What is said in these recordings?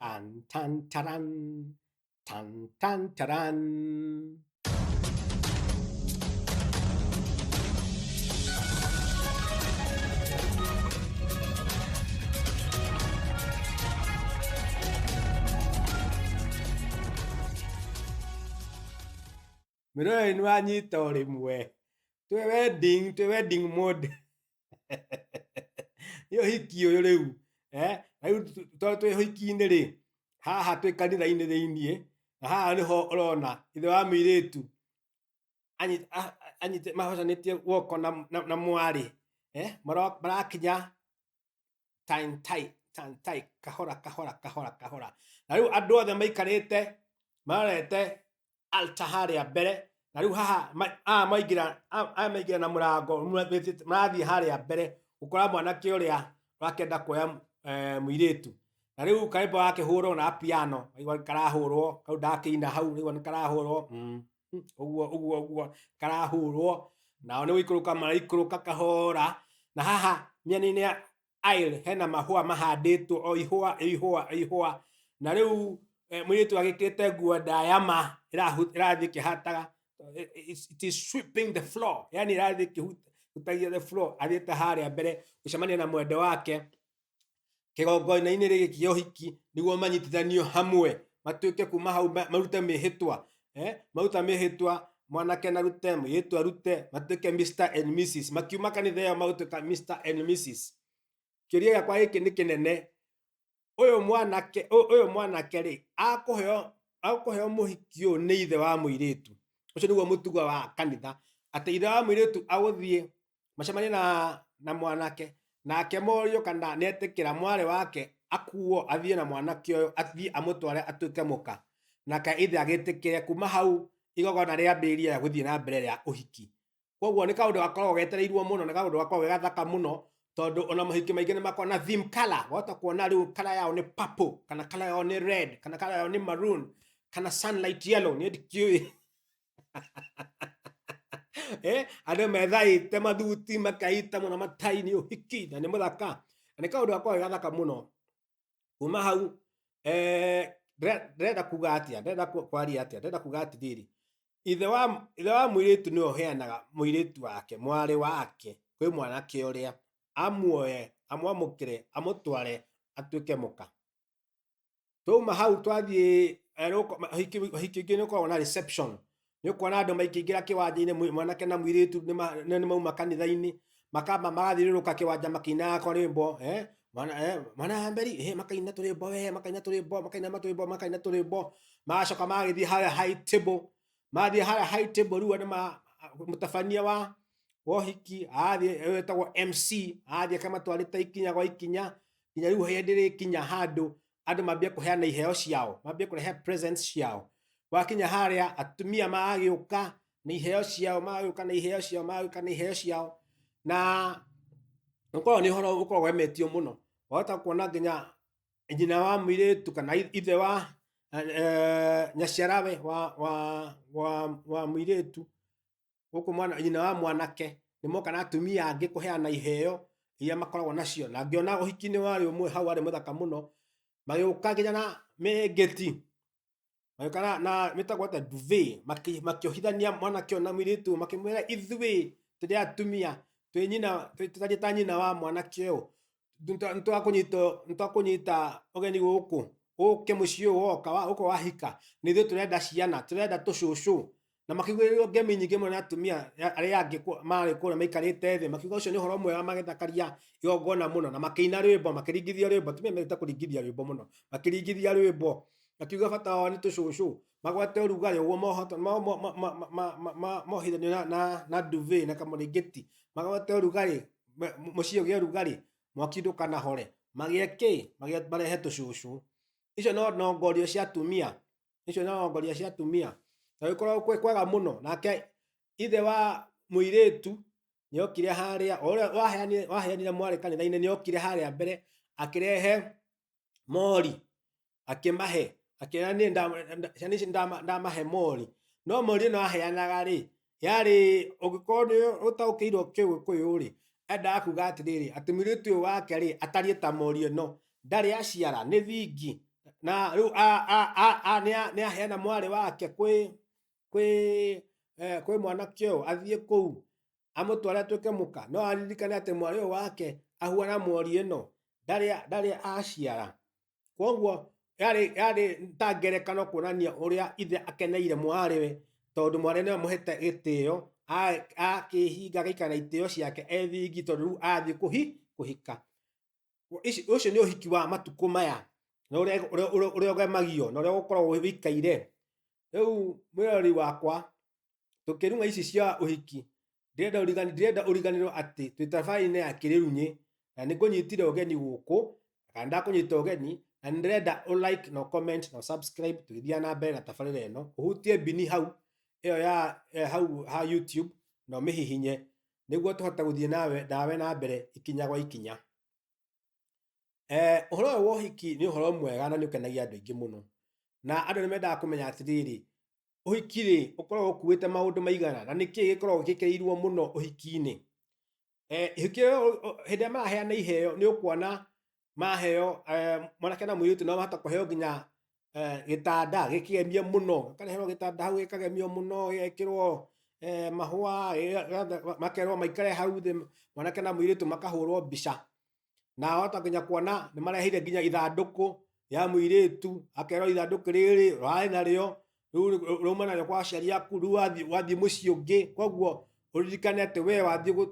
Tan tan taran. Tan tan taran. Mira inu anyita orimwe. Twe wedding mode. Yo hiki uyu riu. Riu twe hiki-ini ri. Haha twi kanitha-ini thiini. Na haha niho urona ithe wa muiritu anyite mahocanitie guoko na mwari. Marakinya tantai kahora. Na riu andu othe maikarite marorete altar haria mbere. Na riu haha maingira na murango marathie haria mbere gukora mwanake uria urakenda kuoya muiritu. Na riu kaimbo gakihurwo na piano aigua karahurwo kau ndakiina hau aigua karahurwo uguo karahurwo nao ni guikuruka maraikuruka kahora. Na haha miena-ini ya aisle hena mahua mahanditwo o ihua. Na riu muiritu agikirite nguo ndaya irathie kihataga. It is sweeping the floor, yani irathie kihutagia the floor. Athiete haria mbere gucemania na mwende wake kigongona-ini giki gia uhiki niguo manyitithanio hamwe matuike kuma hau marute mihitwa. Maruta mihitwa mwanake narute muiritu arute matuike Mr and Mrs. Makiuma kanitha iyo magutuika Mr and Mrs. Kiuria giakwa giki ni kinene. Uyu mwanake ri akuheo muhiki uyu ni ithe wa muiritu. Ucio niguo mutugo wa kanitha ati ithe wa muiritu aguthie macemanie na mwanake nake morio kana netikira mwari wake akuo athie na mwanake uyu athie amutware atuike muka. Nake ithe agitikire kuma hau igogona riambirie ya guthie na mbere ya uhiki. Koguo ni kaundu gakoragwo getereirwo muno, ni kaundu gakoragwo gathaka muno tondu ona mahiki maingi ni makoragwo na theme color. Wahota kuona riu color yao ni purple, kana color yao ni red, kana color yao ni maroon, kana sunlight yellow. Ni ndikiui andu methaite mathuti makaita muno matai ni uhiki na ni muthaka. Na ni kaundu gakoragwo gathaka muno. Kuma hau ndĩrenda kuga atia, ndĩrenda kwaria atia, ndĩrenda kuga atirĩrĩ, ithe wa mũirĩtu nĩwe ũheanaga mũirĩtu wake, mwari wake kwĩ mwanake ũrĩa, amuoye, amwamũkĩre, amũtware atuĩke mũka. Twauma hau twathiĩ ũhiki ũngĩ nĩũkoragwo na reception. Nĩũkuona andũ makĩingĩra kĩwanja-inĩ, mwanake na mũirĩtu nĩmauma kanitha-inĩ, makamba magathiũrũrũka kĩwanja makĩinaga rwĩmbo mwana mberi makaina tũrĩmbo magacoka magagĩthiĩ harĩa high table. Mathiĩ harĩa high table rĩu nĩ mũtabania wa ũhiki athiĩ wetagwo MC athiĩ akamatwarĩte ikinya gwa ikinya nginya rĩu hĩndĩ rĩkinya handũ andũ mambie kũheana iheo ciao, mambie kũrehe presents ciao. Wakinya harĩa atumia magagĩũka na iheo ciao, magagĩũka na iheo ciao, na ũkoragwo nĩ ũhoro ũkoragwo emetio mũno. Wahota kuona nginya nyina wa mũirĩtu kana ithe wa nyaciarawe wa mũirĩtu gũkũ nyina wa mwanake nĩmoka na atumia angĩ kũheana iheo iria makoragwo nacio. Na ngĩona ũhiki-inĩ warĩ ũmwe hau warĩ mũthaka mũno, magĩũka nginya na mĩngĩti, magĩũka na mĩtagwo ta duvet, makĩohithania mwanake na mũirĩtu makĩmwĩra ithuĩ tũrĩ atumia tũtariĩ ta nyina wa mwanake ũyũ nĩtwakũnyita ũgeni gũkũ, ũke mũciĩ ũyũ woka ũkũ wahika, nĩ ithuĩ tũrenda ciana, tũrenda tũcũcũ. Na makĩugĩrĩrwo ngemi nyingĩ mũno nĩ atumia arĩa angĩ marĩ kũrĩa maikarĩte thĩ, makiuga ũcio nĩ ũhoro mwega, magĩthakaria igongona mũno na makĩina rwĩmbo, makĩringithia rwĩmbo. Atumia mendete kũringithia rwĩmbo mũno, makĩringithia rwĩmbo, makiuga bata wao nĩ tũcũcũ, magwate ũrugarĩ ũguo mohithanio na duvet na kamũrĩngĩti, magwate ũrugarĩ, mũciĩ ũgĩe ũrugarĩ, mwaki ndũkanahore, marehe tũcũcũ. Icio no ndongoria cia atumia, icio no ndongoria cia atumia. Na gũkorwo kwega mũno. Nake ithe wa mũirĩtu nĩokire harĩa, ũrĩa waheanire mwarĩ kanitha-inĩ nĩokire harĩa mbere akĩrehe mori akĩmahe, akĩra ciana ici ndamahe mori. No mori ĩno aheanaga rĩ, yarĩ ũngĩkorwo nĩ ũtaũkĩirwo Kĩgĩkũyũ rĩ, endaga kuga atĩrĩrĩ, atĩ mũirĩtu ũyũ wake rĩ atariĩ ta mori ĩno, ndarĩ aciara, nĩ thingi, na riu a nä aheana mwarä wake kwä mwanake å athiä kå u amå tware atuä ke må ka no aririkane atä mwarä å wake ahuana mori ä no ndarä aciara koguo yarä ta ngerekano kuonania å rä a ithe akeneire mwarä we tondå mwarä nä amå hete gä tä o akä hinga agaikara na itä o ciake ethingi tondå rä u athiä kå hika å cio nä å hiki wa matukå maya na å rä a å gemagio na å rä a gå koragwo wä ikaire rä u mwä rori wakwa tå kä runga ici cia å hiki ndirenda å riganä rwo atä twä tabarä-inä ya kä rä runyä na nä ngå nyitire å geni gå kå kana ndakå nyita å geni na nä ndärenda å like na comment na subscribe tå gä thiaga na mbere na tabarä ra ä no å hutie mbini hau ä yo ya hau ha YouTube na å mä hihinye nä guo tå hote gå thiä nawe na mbere ikinya gwa ikinya. Å horo å yå wa å hiki nä å horo mwega na nä å kenagia andå aingä må no na andå nä mendaga kå menya atä rä rä å hiki rä å koragwo å kuä te maå ndå maigana na nä kä gä koragwo gä kä kä irwo må no å hiki-inä hä ndä ä a maraheana iheo nä å kuona maheo mwanake na må irä tu no mahota kå heo nginya gä tanda gä kä gemie må no akareherwo gä tanda hau gä kagemio må no gä gekä rwo mahåa makerwo maikare hau thä mwanake na må irä tu makahå rwo mbica na wahota nginya kuona nä mareheire nginya ithandå kå ya må irä tu akerwo ithandå kå rä rä rarä narä o rä rauma narä kwa aciari aku rä u wathiä må ciä å ngä koguo å ririkane atä we wathiä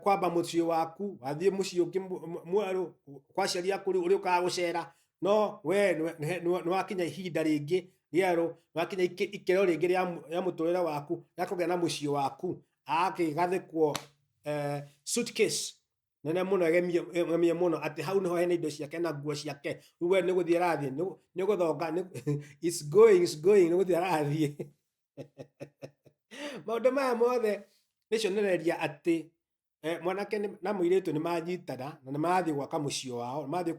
kwamba må ciä waku wathiä må ciä å ngä mwerå kwa aciari aku rä u å rä å kaga gå cera no we nä wakinya ihinda rä ngä rierå nä wakinya ikero rä ngä rä må tå rä re waku rä a kå gä a na må ciä waku agakä gathä kwo suitcase nene må no egemie må no atä hau nä ho hena indo ciake na nguo ciake rä u we nä gå thiä arathiä nä gå thonga nä gå thiä arathiä maå ndå maya mothe nä cionereria atä mwanake na må irä tu nä manyitana na nä mathiä gwaka må ciä wao nä mathiä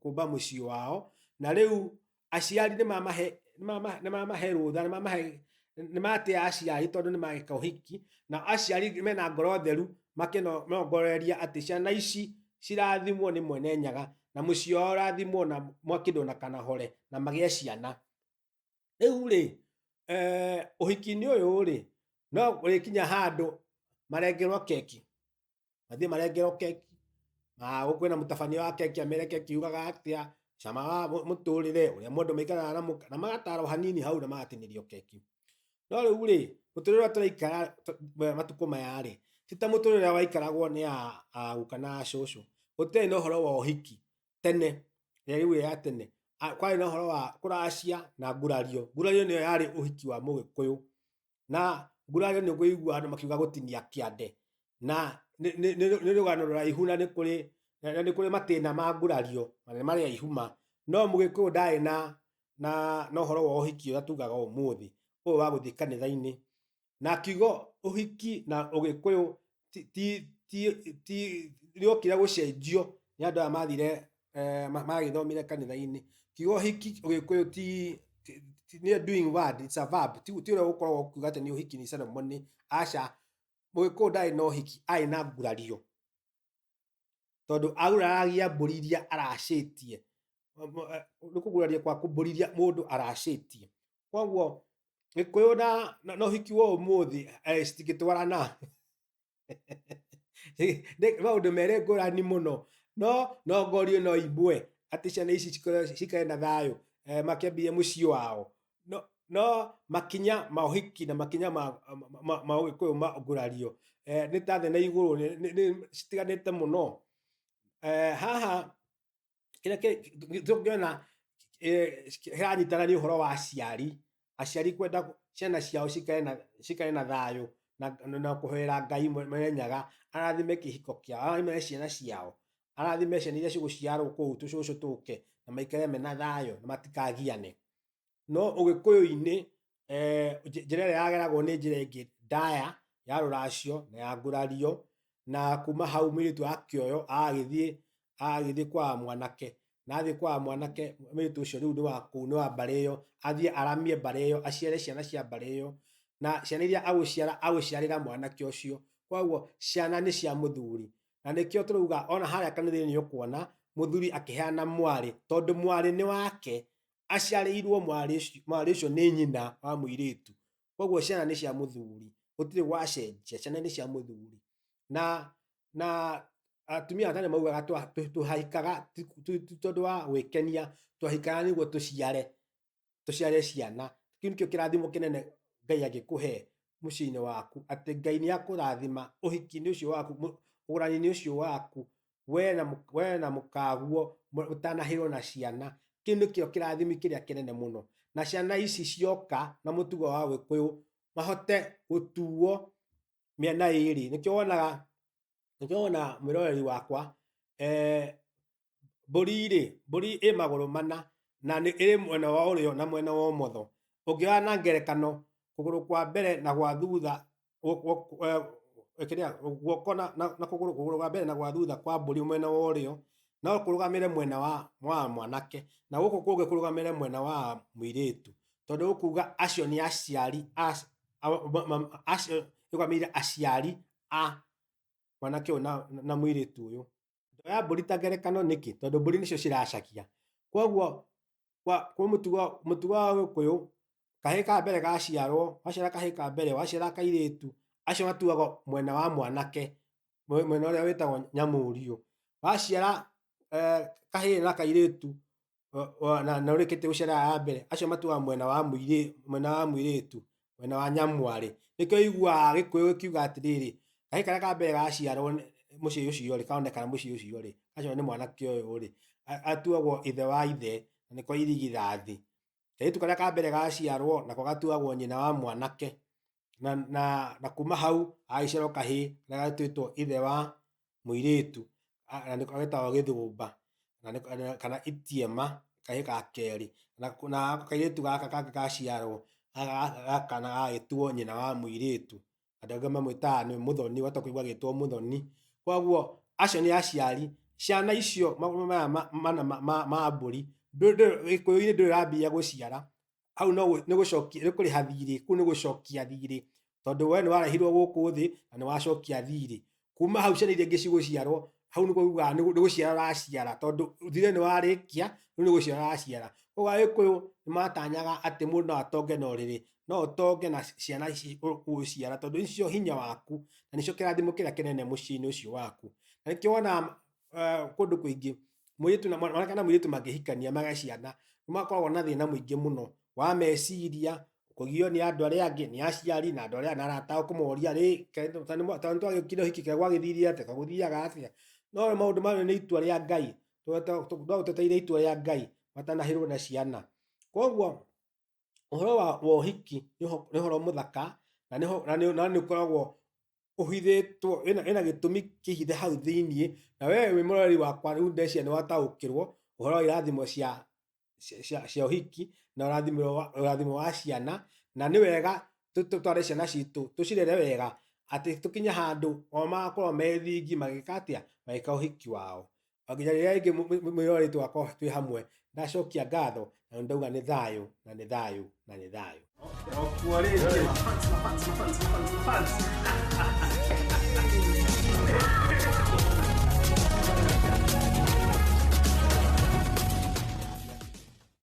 kå mba må ciä wao na rä u aciari nä mamahe rå tha nä matä aciari tondå nä magä ka å hiki na aciari mena ngoro theru makä atä ciana ici cirathimwo nä mwene nyaga na må ciĩ wao rathimwo na mwaki ndånakanahore na magä ciana rä u rä å hiki-inä å yå rä no rä kinya handå marengerwo keki mathiä marengerwo keki gå kwä na må tabania wa keki amere keki yugaga atä a cama wa må tå rä re å rä a må ndå maikaraga na magatarwo hanini hau na magatä nä rio keki no rä u rä må tå rä re å rä a tå raikara matukå maya rä ti ta må tå rä re waikaragwo nä a guka na cåcå gå tä na å horo wa å hiki tene rä u ya tene kwarä na å horo wa kå racia na ngurario nä yo yarä å hiki wa må gä kå yå na ngurario nä gå igua andå makiuga gå tinia kä ande na nä rå gano rå raihu na nä kå rä matä na ma ngurario nä marä aihuma no må gä kå yå ndarä na å horo wa å hiki å rä a tugaga å må thä å yå wa gå thiä kanitha-inä na kiugo å hiki na å gä kå yå rä okire gå cenjio nä andå aya mathire magä thomire kanitha-inä kiugo hiki å gä kå yå nä doing word it's a verb ti å rä a gå koragwo kuga atä nä å hiki nä ceremony aca må gä kå yå ndarä na å hiki arä na ngurario tondå auraragia mbå ri iria aracä tie nä kå guraria kwa kå mbå riria må ndå aracä tie koguo gä kå yå na å hiki wa å må thä citingä twarana maå ndå merä ngå rani må no no ngorio no imbwe atä ciana ici cikare na thayå makäambia må ciĩ wao no makinya ma å hiki na makinya ma å gä kå yå ma ngå rario nä ta thä na igå rå citiganä te må no haha kä rä a tå ngä ona äranyitana nä å horo wa aciari kwenda ciana ciao cikare na thayå na kå hoera Ngai mwene nyaga arathime kä hiko kĩao arathime ciana ciao arathime ciana iria cigå ciarwo kå u tå cåcå tå ke na maikare mena thayå na matikagiane no å gä kå yå-inä njä ra ä rä a yageragwo nä njä ra ä ngä ndaya ya rå racio na ya ngå rario na kuma hau må irä tu akä oyo agagä thiä kwa mwanake na athiä kwa mwanake må irä tu å cio rä u nä wa kå u nä wa mbarä ä yo athiä aramie mbarä ä yo aciare ciana cia mbarä ä yo na ciana iria agå ciarä ra mwanake å cio koguo ciana nä cia må thuri na nä kä o tå rauga ona harä a kanitha-inä nä å kuona muthuri akiheana mwari tondu mwari ni wake aciarĩirwo mwari ucio ni nyina wa muiritu koguo ciana ni cia muthuri gutire gwacenjia ciana ni cia muthuri na atumia atane maugaga tuhahikaga tondu wa gwikenia tuhahikaga niguo tuciare ciana kiu nikio kirathimo kinene Ngai agikuhe muciĩ-inĩ waku ati Ngai ni akurathima uhiki-inĩ ucio waku ugurani-inĩ ucio waku we na mukaguo utanahirwo na ciana kiu nikio kirathimi kiria kinene muno na ciana ici cioka na mutugo wa Gikuyu mahote gutuo miena iri nikio wona mwiroreri wakwa mburi ĩ magũrũ mana na nĩ ĩrĩ mwena wa ũrĩo na mwena wa ũmotho ũngĩoya na ngerekano kũgũrũ kwa mbere na gwa thutha guoko na kũgũrũ kwa mbere na gwa thutha kwa mbũri mwena wa ũrĩo no kũrũgamĩre mwena wa mwanake na gũkũ kũngĩ kũrũgamĩre mwena wa mũirĩtu tondũ ũkuga acio nĩ aciari a mwanake ũyũ na mũirĩtu ũyũ ndoya mbũri ta ngerekano nĩkĩ tondũ mbũri nĩcio ciracakia koguo kwa mũtugo wa Gĩkũyũ kahĩĩ ka mbere gaciarwo waciara kahĩĩ ka mbere waciara kairĩtu acio matuagwo mwena wa mwanake mwena ũrĩa wĩtagwo nyamũriũ waciara kahĩĩ na kairĩtu na ũrĩkĩtie gũciara ya mbere acio matuagwo mwena wa mũirĩtu mwena wa nyamwarĩ nĩkĩo iguaga Gĩkũyũ gĩkiuga atĩrĩrĩ kahĩĩ karĩa ka mbere gaciarwo mũciĩ ũcio rĩ kaonekana mũciĩ ũcio rĩ acio nĩ mwanake ũyũ rĩ atuagwo ithe wa ithe na nĩko irigithathi kairĩtu karĩa ka mbere gaciarwo nako gatuagwo nyina wa mwanake na kuma hau agĩciarwo kahĩĩ karĩa gatuĩtwo ithe wa mũirĩtu na nĩko getagwo gĩthũmba kana itiema kahĩĩ ga kerĩ na kairĩtu gaka kangĩ gaciarwo gaka na gagĩtuo nyina wa mũirĩtu andũ angĩ mamwĩtaga nĩ mũthoni wahota kũigua agĩtwo mũthoni koguo acio nĩ aciari ciana icio ma mbũri Gĩkũyũ-inĩ ndũrambia gũciara hau nĩ gũcokia nĩ kũrĩha thirĩ kũu nĩ gũcokia thirĩ tondũ we nĩ warehirwo gũkũ thĩ na nĩ wacokia thirĩ kuma hau ciana iria ingĩ cigũciarwo hau nĩguo ugaga nĩ gũciara ũraciara tondũ thirĩ nĩ warĩkia rĩu nĩ gũciara ũraciara koguo Gĩkũyũ nĩ matanyaga atĩ mũndũ no atonge na ũrĩrĩ no ũtonge na ciana ici ũgũciara tondũ icio hinya waku na nĩcio kĩrathimo kĩrĩa kĩnene mũciĩ-inĩ ũcio waku na nĩkĩo wona kũndũ kũingĩ mũirĩtu na mwanake na mũirĩtu mangĩhikania magĩe ciana nĩ makoragwo na thĩna mũingĩ mũno wa meciria kũgio nĩ andũ arĩa angĩ nĩ aciari na andũ arĩa arata kũmoria rĩ tondũ twagĩũkire ũhiki kaĩ gwagĩthiire atĩa gũthiaga atĩa no maũndũ macio nĩ itua rĩa Ngai no ũteteire itua rĩa Ngai matanahĩrwo na ciana koguo ũhoro wa ũhiki nĩ ũhoro mũthaka na nĩ ũkoragwo ũhithĩtwo ĩna gĩtũmi kĩhithe hau thĩiniĩ na we wĩ mũrori wakwa rĩu ndeciria nĩ wataũkĩrwo ũhoro wa irathimo cia ũhiki na ũrathimo wa ciana na nĩ wega tũtware ciana citũ tũcirere wega atĩ tũkinye handũ o magakorwo methingi magĩka atĩa magĩka ũhiki wao nginya rĩrĩa rĩngĩ mwĩroreri tũgakorwo twĩ hamwe ndacokia ngatho na ndauga nĩ thayũ na nĩ thayũ na nĩ thayũ okuo rĩngĩ